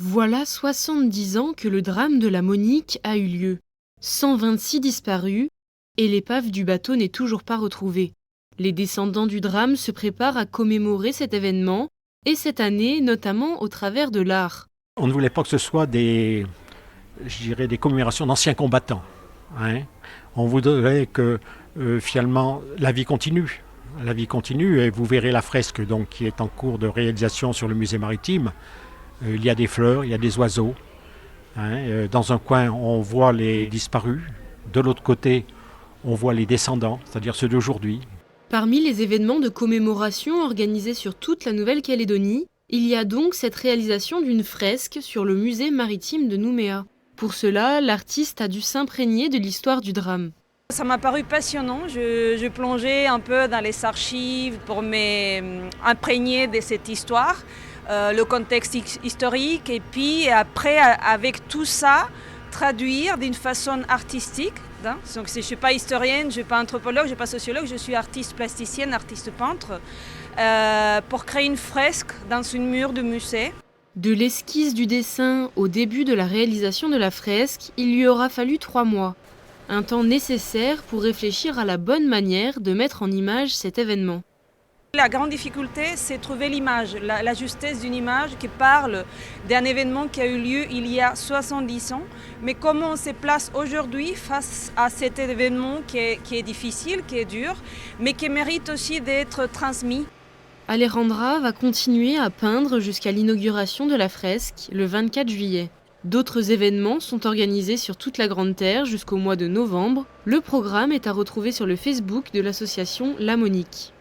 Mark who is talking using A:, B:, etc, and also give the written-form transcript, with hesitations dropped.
A: Voilà 70 ans que le drame de la Monique a eu lieu. 126 disparus et l'épave du bateau n'est toujours pas retrouvée. Les descendants du drame se préparent à commémorer cet événement, et cette année notamment au travers de l'art.
B: On ne voulait pas que ce soit des commémorations d'anciens combattants. On voudrait que finalement la vie continue. La vie continue et vous verrez la fresque donc, qui est en cours de réalisation sur le musée maritime. Il y a des fleurs, il y a des oiseaux. Dans un coin, on voit les disparus. De l'autre côté, on voit les descendants, c'est-à-dire ceux d'aujourd'hui.
A: Parmi les événements de commémoration organisés sur toute la Nouvelle-Calédonie, il y a donc cette réalisation d'une fresque sur le musée maritime de Nouméa. Pour cela, l'artiste a dû s'imprégner de l'histoire du drame.
C: Ça m'a paru passionnant, je plongeais un peu dans les archives pour m'imprégner de cette histoire, le contexte historique et puis après avec tout ça, traduire d'une façon artistique. Donc, je ne suis pas historienne, je ne suis pas anthropologue, je ne suis pas sociologue, je suis artiste plasticienne, artiste peintre, pour créer une fresque dans une mur de musée.
A: De l'esquisse du dessin au début de la réalisation de la fresque, il lui aura fallu 3 mois. Un temps nécessaire pour réfléchir à la bonne manière de mettre en image cet événement.
C: La grande difficulté, c'est trouver l'image, la justesse d'une image qui parle d'un événement qui a eu lieu il y a 70 ans, mais comment on se place aujourd'hui face à cet événement qui est difficile, qui est dur, mais qui mérite aussi d'être transmis.
A: Alejandra va continuer à peindre jusqu'à l'inauguration de la fresque, le 24 juillet. D'autres événements sont organisés sur toute la Grande Terre jusqu'au mois de novembre. Le programme est à retrouver sur le Facebook de l'association La Monique.